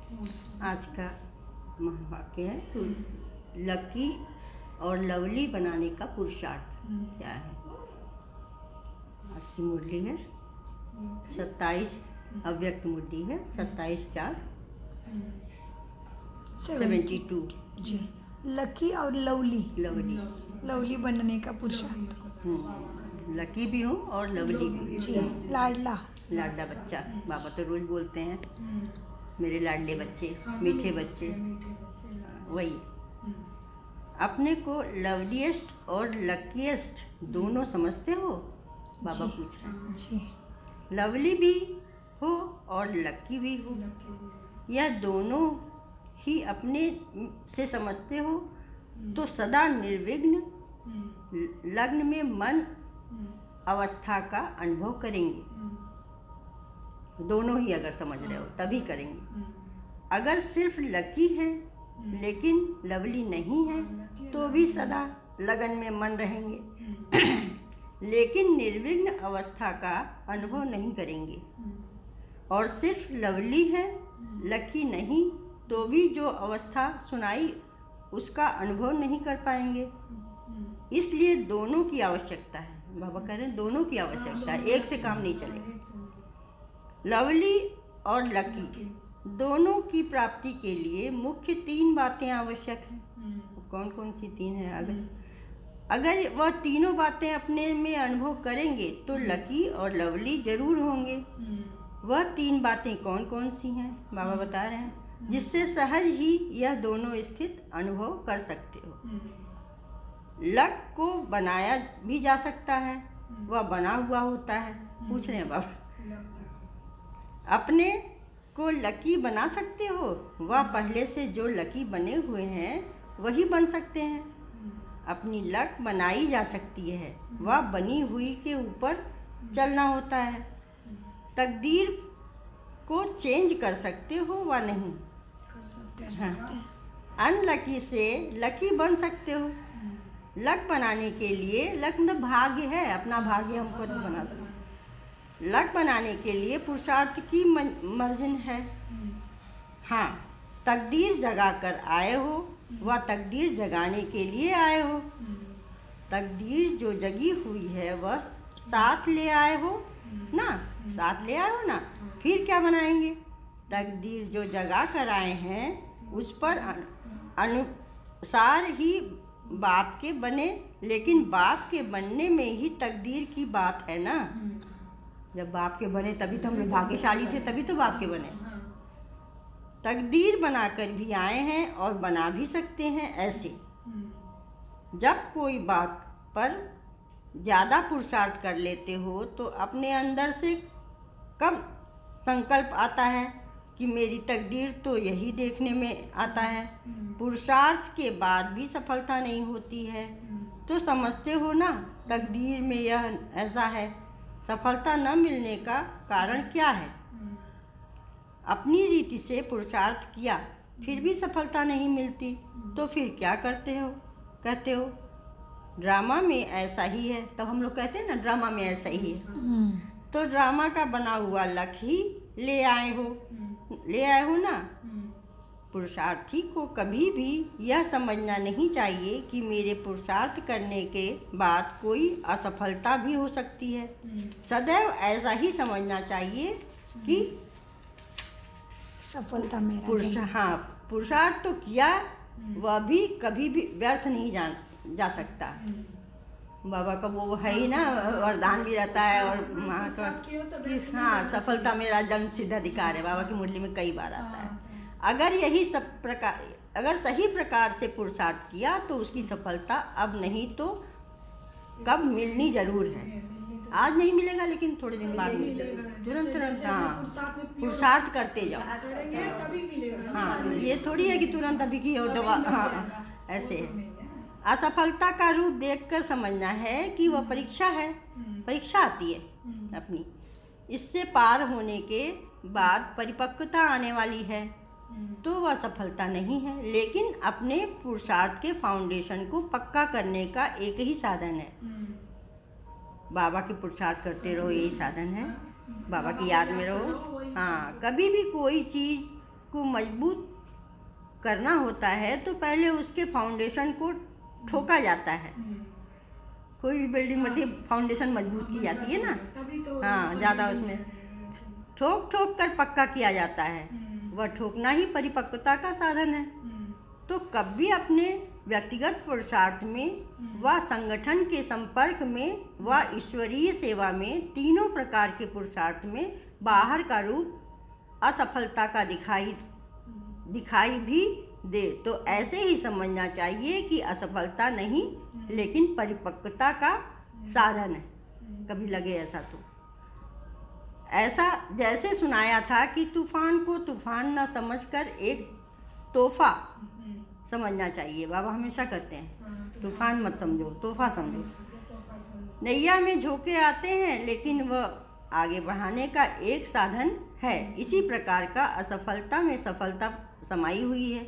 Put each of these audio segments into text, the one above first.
आज का महावाक्य है तो लकी और लवली बनाने का पुरुषार्थ क्या है। आज की मुरली है 27 अव्यक्त मुरली है 27/4/72 जी। लकी और लवली लवली बनने का पुरुषार्थ। लकी भी हूँ और लवली भी जी। लाडला बच्चा। बाबा तो रोज बोलते हैं मेरे लाडले बच्चे, मीठे बच्चे। वही अपने को लवलीएस्ट और लकीएस्ट दोनों समझते हो? बाबा पूछ रहे हैं। जी। लवली भी हो और लकी भी हो, यह दोनों ही अपने से समझते हो तो सदा निर्विघ्न लग्न में मन अवस्था का अनुभव करेंगे। दोनों ही अगर समझ रहे हो तभी करेंगे। अगर सिर्फ लकी है लेकिन लवली नहीं है तो भी सदा लगन में मन रहेंगे लेकिन निर्विघ्न अवस्था का अनुभव नहीं करेंगे। और सिर्फ लवली है लकी नहीं तो भी जो अवस्था सुनाई उसका अनुभव नहीं कर पाएंगे। इसलिए दोनों की आवश्यकता है। बाबा कह रहे हैं दोनों की आवश्यकता है, एक से काम नहीं चलेगा। लवली और लकी दोनों की प्राप्ति के लिए मुख्य 3 बातें आवश्यक हैं। कौन कौन सी 3 हैं? अगर वह तीनों बातें अपने में अनुभव करेंगे तो लकी और लवली जरूर होंगे। वह 3 बातें कौन कौन सी हैं? बाबा बता रहे हैं जिससे सहज ही यह दोनों स्थित अनुभव कर सकते हो। लक को बनाया भी जा सकता है, वह बना हुआ होता है। पूछ रहे हैं बाबा अपने को लकी बना सकते हो? वह पहले से जो लकी बने हुए हैं वही बन सकते हैं। अपनी लक बनाई जा सकती है, वह बनी हुई के ऊपर चलना होता है। तकदीर को चेंज कर सकते हो व नहीं? कर सकते हैं। अनलकी से लकी बन सकते हो। लक बनाने के लिए, लक मतलब भाग्य है, अपना भाग्य हमको नहीं बना सकते। लक बनाने के लिए पुरुषार्थ की मर्जिन है। हाँ, तकदीर जगा कर आए हो, वह तकदीर जगाने के लिए आए हो। तकदीर जो जगी हुई है वह साथ ले आए हो ना, साथ ले आए हो ना, फिर क्या बनाएंगे? तकदीर जो जगा कर आए हैं उस पर अनुसार ही बाप के बने, लेकिन बाप के बनने में ही तकदीर की बात है ना। जब बाप के बने तभी तो हम लोग भाग्यशाली थे, तभी तो बाप के बने। तकदीर बनाकर भी आए हैं और बना भी सकते हैं। ऐसे जब कोई बात पर ज़्यादा पुरुषार्थ कर लेते हो तो अपने अंदर से कब संकल्प आता है कि मेरी तकदीर तो यही देखने में आता है। पुरुषार्थ के बाद भी सफलता नहीं होती है तो समझते हो ना तकदीर में यह ऐसा है। सफलता न मिलने का कारण क्या है? अपनी रीति से पुरुषार्थ किया फिर भी सफलता नहीं मिलती तो फिर क्या कहते हो ड्रामा में ऐसा ही है। तब हम लोग कहते हैं ना ड्रामा में ऐसा ही है। तो ड्रामा का बना हुआ लक ही ले आए हो ना। पुरुषार्थी को कभी भी यह समझना नहीं चाहिए कि मेरे पुरुषार्थ करने के बाद कोई असफलता भी हो सकती है। सदैव ऐसा ही समझना चाहिए कि सफलता मेरा पुरुषार्थ तो किया, वह भी कभी भी व्यर्थ नहीं जा सकता। बाबा का वो है ही ना, वरदान भी रहता है और माँ का सफलता मेरा जन्म सिद्ध अधिकार है। बाबा की मुरली में कई बार आता है। अगर सही प्रकार से पुरुषार्थ किया तो उसकी सफलता अब नहीं तो कब मिलनी जरूर है। आज नहीं मिलेगा लेकिन थोड़े दिन बाद मिलेगा। तुरंत पुरुषार्थ करते जाओ। हाँ, ये थोड़ी है कि तुरंत अभी की और दवा। हाँ, ऐसे है। असफलता का रूप देखकर समझना है कि वह परीक्षा है। परीक्षा आती है अपनी, इससे पार होने के बाद परिपक्वता आने वाली है तो वह सफलता नहीं है, लेकिन अपने पुरुषार्थ के फाउंडेशन को पक्का करने का एक ही साधन है। बाबा के पुरुषार्थ करते रहो, यही साधन है। बाबा की याद में रहो। हाँ, कभी भी कोई चीज़ को मजबूत करना होता है तो पहले उसके फाउंडेशन को ठोका जाता है। कोई भी बिल्डिंग मतलब फाउंडेशन मजबूत की जाती है ना, हाँ, ज़्यादा उसमें ठोक ठोक कर पक्का किया जाता है। वह ठोकना ही परिपक्वता का साधन है। तो कभी अपने व्यक्तिगत पुरुषार्थ में व संगठन के संपर्क में व ईश्वरीय सेवा में, तीनों प्रकार के पुरुषार्थ में बाहर का रूप असफलता का दिखाई भी दे तो ऐसे ही समझना चाहिए कि असफलता नहीं लेकिन परिपक्वता का साधन है। कभी लगे ऐसा तो ऐसा जैसे सुनाया था कि तूफान को तूफान न समझकर एक तोहफा समझना चाहिए। बाबा हमेशा कहते हैं तूफान मत समझो, तोहफा समझो। नैया में झोंके आते हैं लेकिन वह आगे बढ़ाने का एक साधन है। इसी प्रकार का असफलता में सफलता समाई हुई है,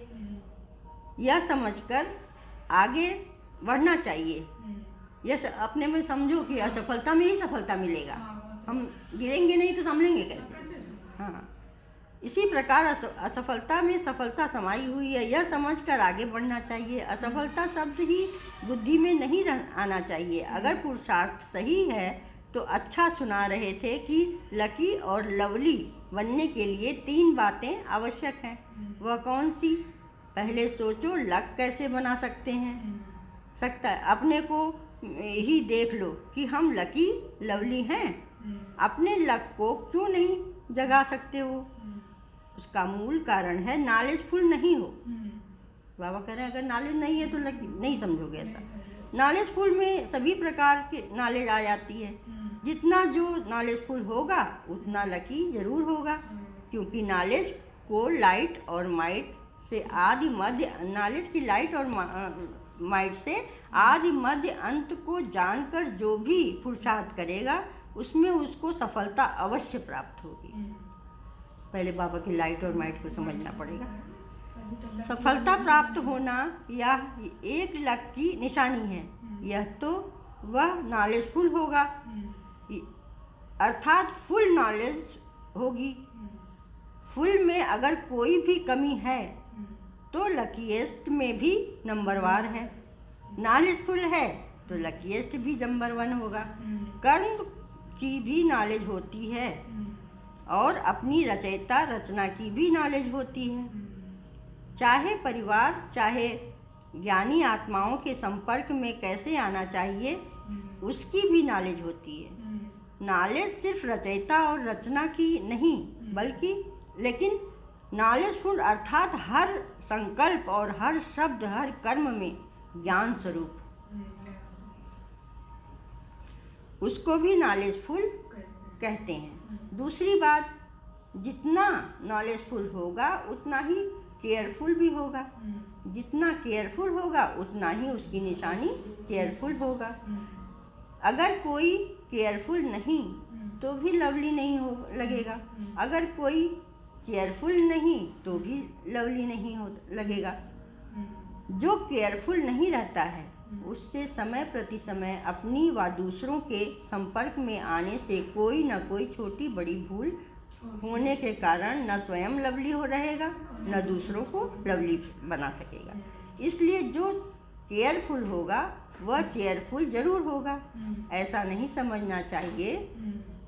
यह समझकर आगे बढ़ना चाहिए। यह अपने में समझो कि असफलता में ही सफलता मिलेगा, हम गिरेंगे नहीं तो संभलेंगे कैसे। हाँ, इसी प्रकार असफलता में सफलता समाई हुई है, यह समझकर आगे बढ़ना चाहिए। असफलता शब्द ही बुद्धि में नहीं आना चाहिए। अगर पुरुषार्थ सही है तो अच्छा सुना रहे थे कि लकी और लवली बनने के लिए 3 बातें आवश्यक हैं। वह कौन सी? पहले सोचो लक कैसे बना सकते हैं। सकता है अपने को ही देख लो कि हम लकी लवली हैं। अपने लक को क्यों नहीं जगा सकते हो? उसका मूल कारण है नॉलेजफुल नहीं हो। बाबा कह रहे हैं अगर नॉलेज नहीं है तो नहीं समझोगे ऐसा। नॉलेजफुल में सभी प्रकार के नॉलेज आ जाती है। जितना जो नॉलेजफुल होगा उतना लकी जरूर होगा, क्योंकि नॉलेज को लाइट और माइट से आदि मध्य, नॉलेज की लाइट और माइट से आदि मध्य अंत को जानकर जो भी पुरुषार्थ करेगा उसमें उसको सफलता अवश्य प्राप्त होगी। पहले बाबा की लाइट और माइट को समझना पड़ेगा। सफलता प्राप्त होना यह एक लक की निशानी है। यह तो वह नॉलेजफुल होगा, अर्थात फुल नॉलेज होगी। फुल में अगर कोई भी कमी है तो लकीएस्ट में भी नंबर 1 है। नॉलेजफुल है तो लकीएस्ट भी नंबर 1 होगा। कर्म की भी नॉलेज होती है और अपनी रचयिता रचना की भी नॉलेज होती है। चाहे परिवार चाहे ज्ञानी आत्माओं के संपर्क में कैसे आना चाहिए उसकी भी नॉलेज होती है। नॉलेज सिर्फ रचयिता और रचना की नहीं बल्कि लेकिन नॉलेजफुल अर्थात हर संकल्प और हर शब्द हर कर्म में ज्ञान स्वरूप, उसको भी नॉलेजफुल कहते हैं। दूसरी बात, जितना नॉलेजफुल होगा उतना ही केयरफुल भी होगा। जितना केयरफुल होगा उतना ही उसकी निशानी चेयरफुल होगा। अगर कोई केयरफुल नहीं तो भी लवली नहीं लगेगा। अगर कोई केयरफुल नहीं तो भी लवली नहीं लगेगा। जो केयरफुल नहीं रहता है उससे समय प्रति समय अपनी व दूसरों के संपर्क में आने से कोई न कोई छोटी बड़ी भूल होने के कारण न स्वयं लवली हो रहेगा न दूसरों को लवली बना सकेगा। इसलिए जो केयरफुल होगा वह चेयरफुल जरूर होगा। ऐसा नहीं समझना चाहिए,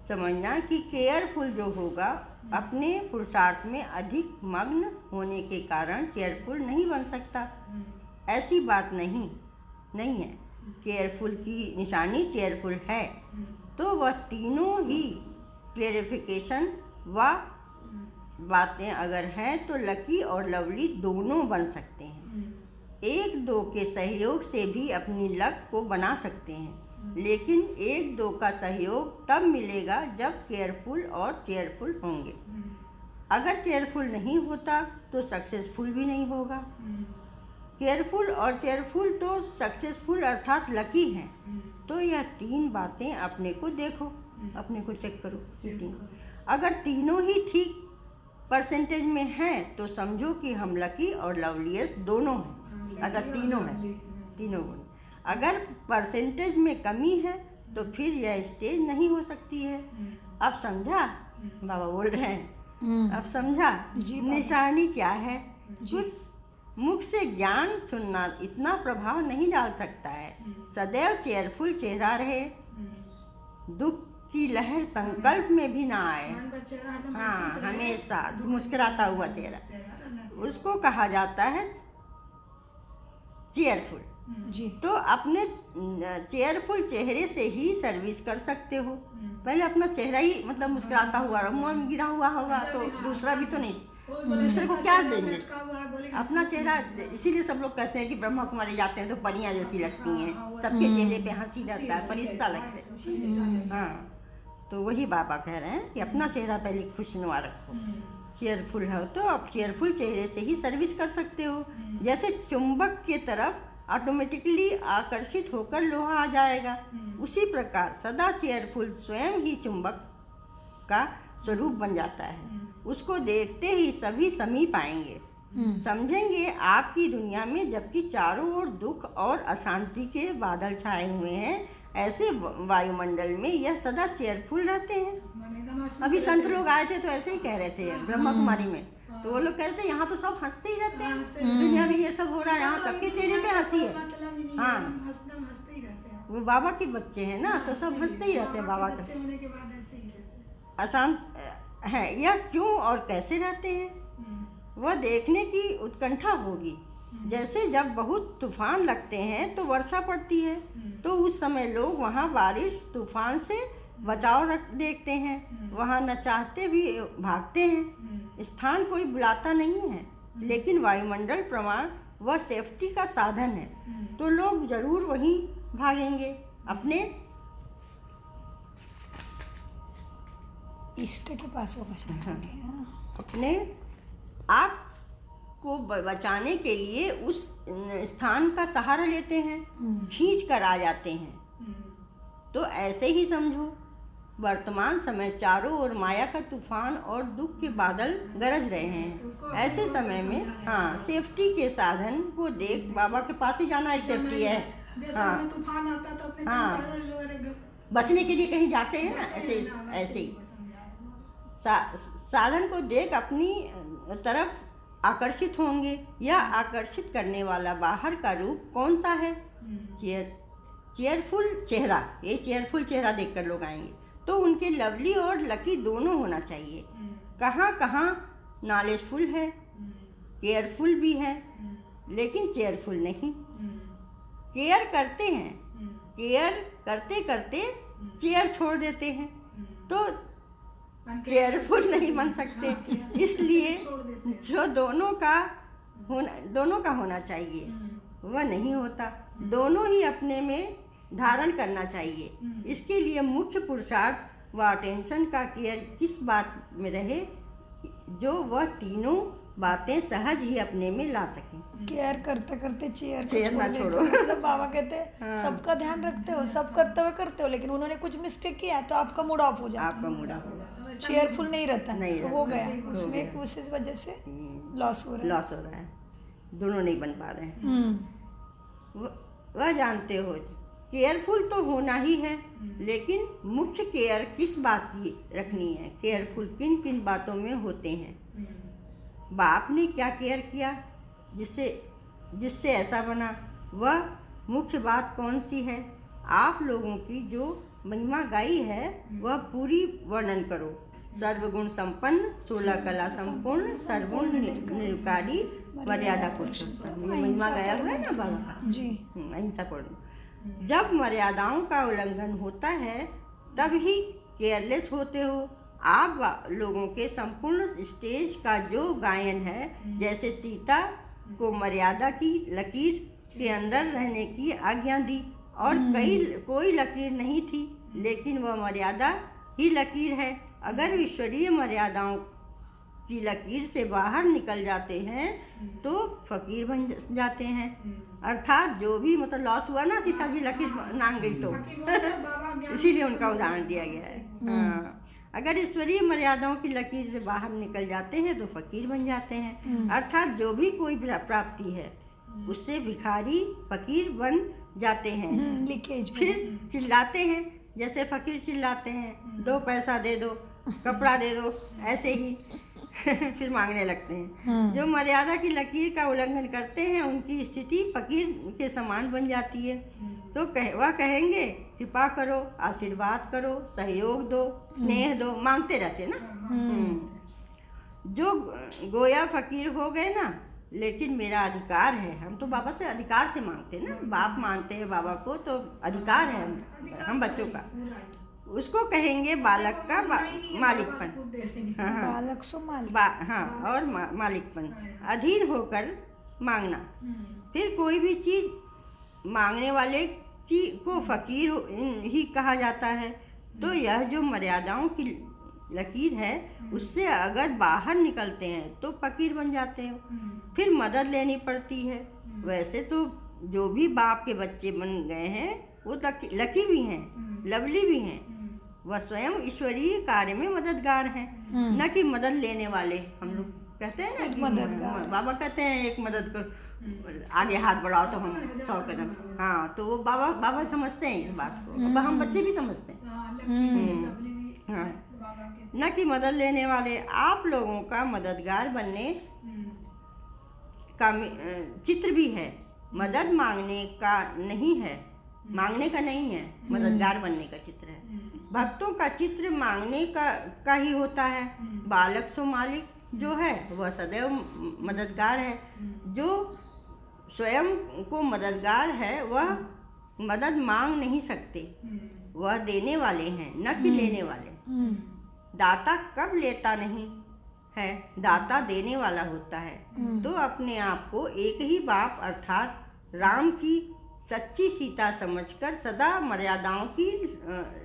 समझना कि केयरफुल जो होगा अपने पुरुषार्थ में अधिक मग्न होने के कारण चेयरफुल नहीं बन सकता। ऐसी बात नहीं है। केयरफुल की निशानी चेयरफुल है तो वह तीनों ही क्लेरिफिकेशन व बातें अगर हैं तो लकी और लवली दोनों बन सकते हैं। एक दो के सहयोग से भी अपनी लक को बना सकते हैं, लेकिन एक दो का सहयोग तब मिलेगा जब केयरफुल और चेयरफुल होंगे। अगर चेयरफुल नहीं होता तो सक्सेसफुल भी नहीं होगा। केयरफुल और चेयरफुल तो सक्सेसफुल अर्थात लकी हैं। तो यह 3 बातें अपने को देखो, अपने को चेक करो। अगर तीनों ही ठीक परसेंटेज में हैं तो समझो कि हम लकी और लवलीएस्ट दोनों हैं। अगर तीनों हैं, तीनों गुण। अगर परसेंटेज में कमी है तो फिर यह स्टेज नहीं हो सकती है। अब समझा? बाबा बोल रहे हैं अब समझा? जी बाबा। निशानी क्या है? जी। कुछ मुख से ज्ञान सुनना इतना प्रभाव नहीं डाल सकता है। सदैव चेयरफुल चेहरा रहे, दुख की लहर संकल्प में भी ना आए। हाँ, हमेशा मुस्कुराता हुआ चेहरा, उसको कहा जाता है चेयरफुल। जी। तो अपने चेयरफुल चेहरे से ही सर्विस कर सकते हो। पहले अपना चेहरा ही मतलब मुस्कुराता हुआ, मुंह गिरा हुआ होगा तो दूसरा भी तो नहीं, दूसरे को क्या देंगे? अपना चेहरा, इसीलिए सब लोग कहते हैं कि ब्रह्मा कुमारी जाते हैं तो परियां जैसी लगती हैं, सबके चेहरे पे हंसी रहता है, फरिश्ता लगते हैं। हाँ, तो वही बाबा कह रहे हैं कि अपना चेहरा पहले खुशनुमा रखो, चेयरफुल हो तो आप चेयरफुल चेहरे से ही सर्विस कर सकते हो। जैसे चुंबक के तरफ ऑटोमेटिकली आकर्षित होकर लोहा आ जाएगा, उसी प्रकार सदा चेयरफुल स्वयं ही चुंबक का स्वरूप बन जाता है। उसको देखते ही सभी समीप आएंगे, समझेंगे आपकी दुनिया में, जबकि चारों ओर दुख और अशांति के बादल छाए हुए हैं, ऐसे वायुमंडल में यह सदा चेयरफुल रहते हैं। अभी संत लोग आए थे तो ऐसे ही कह रहे थे ब्रह्मा कुमारी में, तो वो लोग कहते हैं यहाँ तो सब हंसते ही रहते हैं, दुनिया में ये सब हो रहा है, यहाँ सबके चेहरे पे हंसी है। हाँ, वो बाबा के बच्चे हैं ना, तो सब हंसते ही रहते हैं बाबा के। अशांत है यह क्यों और कैसे रहते हैं, वह देखने की उत्कंठा होगी। जैसे जब बहुत तूफान लगते हैं तो वर्षा पड़ती है, तो उस समय लोग वहाँ बारिश तूफान से बचाव देखते हैं, वहाँ न चाहते भी भागते हैं। स्थान कोई बुलाता नहीं है, लेकिन वायुमंडल प्रमाण वह सेफ्टी का साधन है, तो लोग जरूर वहीं भागेंगे। अपने इष्ट के पास होगा। अपने आँख को बचाने के लिए उस स्थान का सहारा लेते हैं, खींच कर आ जाते हैं। तो ऐसे ही समझो, वर्तमान समय चारों ओर माया का तूफान और दुख के बादल गरज रहे हैं। ऐसे समय में हाँ, सेफ्टी के साधन को देख बाबा के पास ही जाना एक सेफ्टी है। हाँ, तूफान आता तो अपने हाँ, बचने के लिए कहीं जाते हैं ना, ऐसे ही साधन को देख अपनी तरफ आकर्षित होंगे। यह आकर्षित करने वाला बाहर का रूप कौन सा है? चेयरफुल चेहरा। ये चेयरफुल चेहरा देखकर लोग आएंगे, तो उनके लवली और लकी दोनों होना चाहिए। कहाँ कहाँ नॉलेजफुल है, केयरफुल भी है, लेकिन चेयरफुल नहीं। केयर करते हैं, केयर करते करते चेयर छोड़ देते हैं, तो चेयरफुल नहीं बन सकते। इसलिए जो दोनों का होना चाहिए वह नहीं होता, दोनों ही अपने में धारण करना चाहिए। इसके लिए मुख्य पुरुषार्थ व अटेंशन का केयर किस बात में रहे, जो वह तीनों बातें सहज ही अपने में ला सकें। केयर करते करते चेयर ना छोड़ो। मतलब बाबा कहते हैं सबका ध्यान रखते हो, सब करते हो, लेकिन उन्होंने कुछ मिस्टेक किया तो आपका मूड ऑफ हो जाता है, आपका मूड ऑफ होगा, चेयरफुल नहीं रहता, नहीं तो रहता, हो गया उसमें एक विशेष वजह से लॉस हो रहा है, दोनों नहीं बन पा रहे हैं। वह जानते हो, केयरफुल तो होना ही है, लेकिन मुख्य केयर किस बात की रखनी है, केयरफुल किन किन बातों में होते हैं। बाप ने क्या केयर किया जिससे ऐसा बना, वह मुख्य बात कौन सी है? आप लोगों की जो महिमा गाई है वह पूरी वर्णन करो। सर्वगुण संपन्न, 16 कला संपूर्ण, सर्वगुण निरकारी, मर्यादा पुरुषोत्तम। महिमा गाया हुआ है ना बाबा का जी। अहिंसा पूर्ण। जब मर्यादाओं का उल्लंघन होता है तब ही केयरलेस होते हो। आप लोगों के संपूर्ण स्टेज का जो गायन है, जैसे सीता को मर्यादा की लकीर के अंदर रहने की आज्ञा दी और कोई लकीर नहीं थी, लेकिन वह मर्यादा ही लकीर है। अगर ईश्वरीय मर्यादाओं की लकीर से बाहर निकल जाते हैं तो फकीर बन जाते हैं। अर्थात जो भी मतलब लॉस हुआ ना, सीता जी लकीर नांग गई तो इसीलिए उनका उदाहरण दिया गया है। हाँ, अगर ईश्वरीय मर्यादाओं की लकीर से बाहर निकल जाते हैं तो फकीर बन जाते हैं। अर्थात जो भी कोई प्राप्ति है उससे भिखारी फकीर बन जाते हैं। लीकेज फिर चिल्लाते हैं, जैसे फकीर चिल्लाते हैं, 2 पैसा दे दो, कपड़ा दे दो, ऐसे ही फिर मांगने लगते हैं। जो मर्यादा की लकीर का उल्लंघन करते हैं उनकी स्थिति फकीर के समान बन जाती है। तो वह कहेंगे कृपा करो, आशीर्वाद करो, सहयोग दो, स्नेह दो, मांगते रहते ना। जो गोया फकीर हो गए ना, लेकिन मेरा अधिकार है। हम तो बाबा से अधिकार से मांगते हैं ना, बाप मानते हैं बाबा को, तो अधिकार है हम बच्चों का। उसको कहेंगे बालक का मालिकपन। हाँ, बालक सो मालिक। हाँ, और मालिकपन, अधीन होकर मांगना। फिर कोई भी चीज मांगने वाले को फकीर ही कहा जाता है। तो यह जो मर्यादाओं की लकीर है, उससे अगर बाहर निकलते हैं तो फकीर बन जाते हैं। फिर मदद लेनी पड़ती है। वैसे तो जो भी बाप के बच्चे बन गए हैं वो लकी भी हैं, लवली भी हैं। वह स्वयं ईश्वरीय कार्य में मददगार हैं, न कि मदद लेने वाले। हम लोग कहते हैं ना कि बाबा कहते हैं एक मदद को आगे हाथ बढ़ाओ तो हम 100 कदम। हाँ, तो वो बाबा समझते हैं इस बात को, हम बच्चे भी समझते हैं। हाँ, न कि मदद लेने वाले। आप लोगों का मददगार बनने का चित्र भी है, मदद मांगने का नहीं है, मददगार बनने का चित्र है। भक्तों का चित्र मांगने का ही होता है। बालक सो मालिक जो है वह सदैव मददगार है। जो स्वयं को मददगार है वह मदद मांग नहीं सकते, वह देने वाले हैं, न कि लेने वाले। दाता कब लेता नहीं है, दाता देने वाला होता है। तो अपने आप को एक ही बाप अर्थात राम की सच्ची सीता समझकर सदा मर्यादाओं की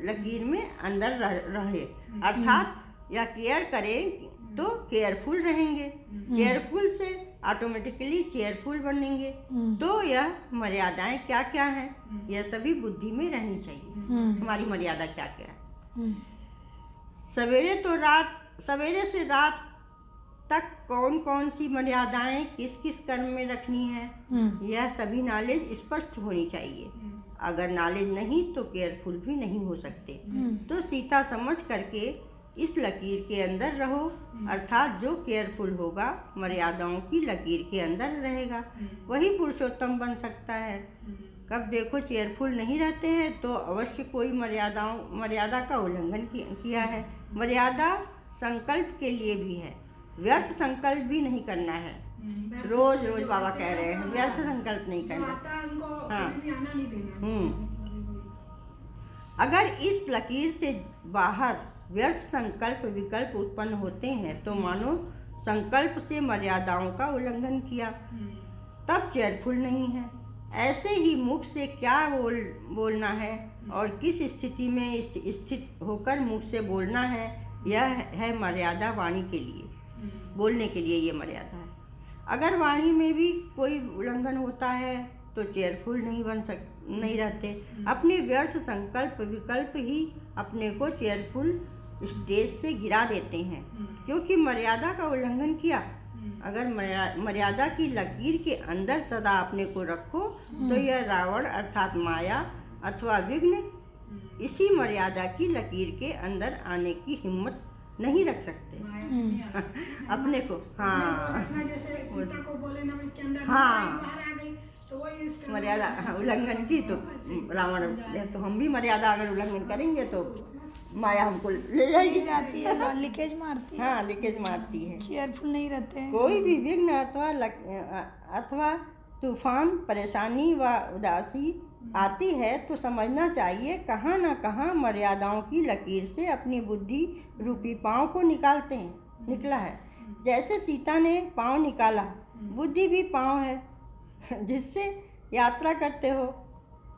लकीर में अंदर रहे। अर्थात या केयर करें तो केयरफुल रहेंगे, केयरफुल से ऑटोमेटिकली चेयरफुल बनेंगे। तो यह मर्यादाएं क्या क्या हैं, यह सभी बुद्धि में रहनी चाहिए। हमारी मर्यादा क्या क्या है। सवेरे से रात तक कौन कौन सी मर्यादाएं किस किस कर्म में रखनी है, यह सभी नॉलेज स्पष्ट होनी चाहिए। अगर नॉलेज नहीं तो केयरफुल भी नहीं हो सकते। तो सीता समझ करके इस लकीर के अंदर रहो। अर्थात जो केयरफुल होगा, मर्यादाओं की लकीर के अंदर रहेगा, वही पुरुषोत्तम बन सकता है। कब देखो चेयरफुल नहीं रहते हैं तो अवश्य कोई मर्यादा का उल्लंघन किया है। मर्यादा संकल्प के लिए भी है, व्यर्थ संकल्प भी नहीं करना है। रोज रोज बाबा कह रहे हैं व्यर्थ संकल्प नहीं करना। हाँ, अगर इस लकीर से बाहर व्यर्थ संकल्प विकल्प उत्पन्न होते हैं तो मानो संकल्प से मर्यादाओं का उल्लंघन किया, तब चेयरफुल नहीं है। ऐसे ही मुख से क्या बोलना है और किस स्थिति में स्थित होकर मुख से बोलना है, यह है मर्यादा। वाणी के लिए, बोलने के लिए ये मर्यादा है। अगर वाणी में भी कोई उल्लंघन होता है तो चेयरफुल नहीं रहते। अपने व्यर्थ संकल्प विकल्प ही अपने को चेयरफुल स्टेज से गिरा देते हैं, क्योंकि मर्यादा का उल्लंघन किया। अगर मर्यादा की लकीर के अंदर सदा अपने को रखो तो यह रावण अर्थात माया अथवा विघ्न इसी मर्यादा की लकीर के अंदर आने की हिम्मत नहीं रख सकते अपने को। हाँ, सीता को बोले ना इसके अंदर हाँ, तो वही मर्यादा उल्लंघन की तो रावण, तो हम भी मर्यादा अगर उल्लंघन करेंगे तो माया हमको ले जाती है, लीकेज मारती है। हाँ, लीकेज मारती है। केयरफुल नहीं रहते हैं। कोई भी विघ्न अथवा तूफान, परेशानी व उदासी आती है तो समझना चाहिए कहाँ न कहाँ मर्यादाओं की लकीर से अपनी बुद्धि रूपी पाँव को निकला है। जैसे सीता ने पाँव निकाला, बुद्धि भी पाँव है जिससे यात्रा करते हो।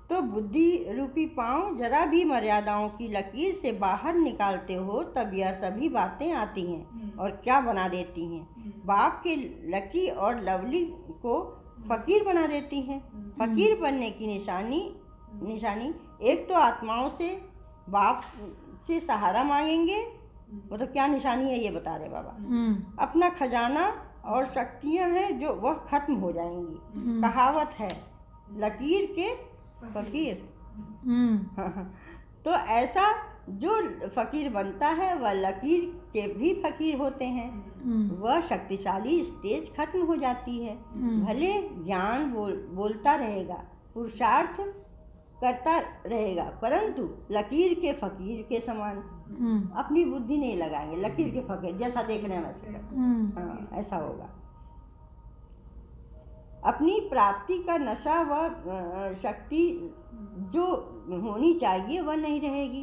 तो बुद्धि रूपी पाँव जरा भी मर्यादाओं की लकीर से बाहर निकालते हो तब यह सभी बातें आती हैं और क्या बना देती हैं, बाप के लकी और लवली को फकीर बना देती हैं। फकीर बनने की निशानी एक तो आत्माओं से बाप से सहारा मांगेंगे, वो तो क्या निशानी है ये बता रहे बाबा। अपना खजाना और शक्तियां हैं जो वह खत्म हो जाएंगी। कहावत है लकीर के फकीर। तो ऐसा जो फकीर बनता है वह लकीर के भी फकीर होते हैं। वह शक्तिशाली स्टेज खत्म हो जाती है। भले ज्ञान बोलता रहेगा, पुरुषार्थ करता रहेगा, परंतु लकीर के फकीर के समान अपनी बुद्धि नहीं लगाएंगे। लकीर के फकीर जैसा देख रहे हैं वैसे हाँ, ऐसा होगा। अपनी प्राप्ति का नशा व शक्ति जो होनी चाहिए वह नहीं रहेगी।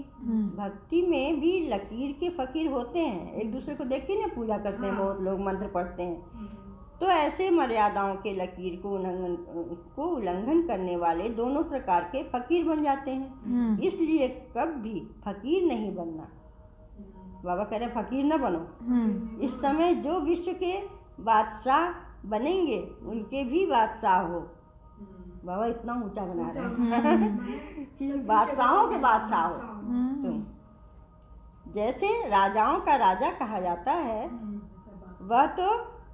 भक्ति में भी लकीर के फकीर होते हैं, एक दूसरे को देख के ना पूजा करते हैं, बहुत लोग मंत्र पढ़ते हैं। तो ऐसे मर्यादाओं के लकीर को उल्लंघन करने वाले दोनों प्रकार के फकीर बन जाते हैं। इसलिए कभी फकीर नहीं बनना। बाबा कह रहे फकीर न बनो। इस समय जो विश्व के बादशाह बनेंगे उनके भी बादशाह हो। बाबा इतना ऊंचा बना रहे हैं कि बादशाहों के बादशाह हो तुम। जैसे राजाओं का राजा कहा जाता है, वह तो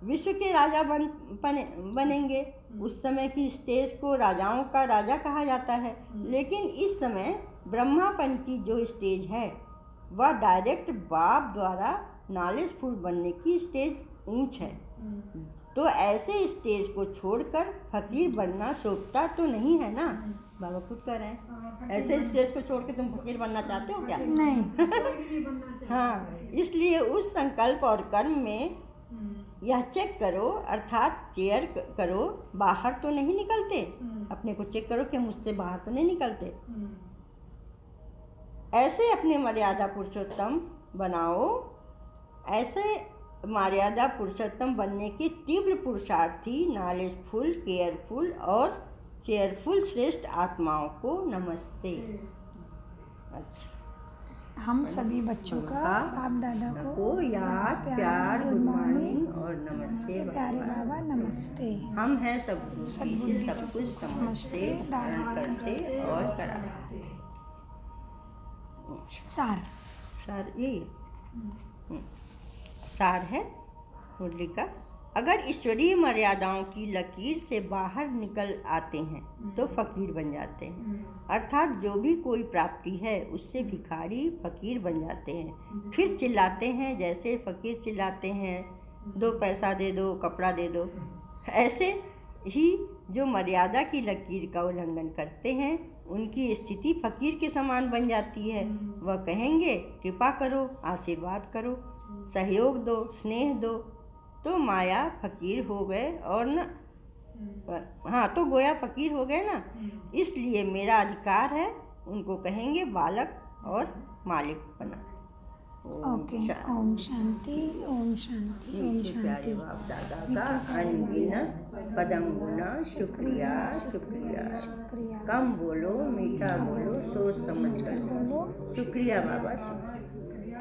विश्व के राजा बनेंगे। उस समय की स्टेज को राजाओं का राजा कहा जाता है। लेकिन इस समय ब्रह्मापन की जो स्टेज है वह डायरेक्ट बाप द्वारा नॉलेजफुल बनने की स्टेज ऊंच है। तो ऐसे स्टेज को छोड़कर फकीर बनना शोभता तो नहीं है ना। बाबा खुद कह रहे हैं ऐसे स्टेज को छोड़ के तुम फकीर बनना चाहते हो क्या? नहीं। हाँ, इसलिए उस संकल्प और कर्म में यह चेक करो, अर्थात केयर करो, बाहर तो नहीं निकलते। अपने को चेक करो कि मुझसे बाहर तो नहीं निकलते। ऐसे अपने मर्यादा पुरुषोत्तम बनाओ। ऐसे मर्यादा पुरुषोत्तम बनने की तीव्र पुरुषार्थी, नॉलेजफुल, केयरफुल और चेयरफुल श्रेष्ठ आत्माओं को नमस्ते। अच्छा, हम सभी बच्चों का बाप दादा को याद, प्यार, गुड मॉर्निंग और नमस्ते प्यारे बाबा, नमस्ते। हम हैं सब सद्बुद्धि सब कुछ समझते, धारण करते और कराते। सार यही सार है मुरली का। अगर ईश्वरीय मर्यादाओं की लकीर से बाहर निकल आते हैं तो फकीर बन जाते हैं। अर्थात जो भी कोई प्राप्ति है उससे भिखारी फकीर बन जाते हैं। फिर चिल्लाते हैं जैसे फकीर चिल्लाते हैं, 2 पैसा दे दो, कपड़ा दे दो। ऐसे ही जो मर्यादा की लकीर का उल्लंघन करते हैं उनकी स्थिति फकीर के समान बन जाती है। वह कहेंगे कृपा करो, आशीर्वाद करो, सहयोग दो, स्नेह दो। तो माया फकीर हो गए और न तो गोया फकीर हो गए ना। इसलिए मेरा अधिकार है, उनको कहेंगे बालक और मालिक बना। ओके, ओम शांति, ओम शांति, ओम शांति। बाप दादा का अनगिनत कदम गुना शुक्रिया शुक्रिया। कम बोलो, मीठा बोलो, सोच समझ कर बोलो। शुक्रिया बाबा, शुक्रिया।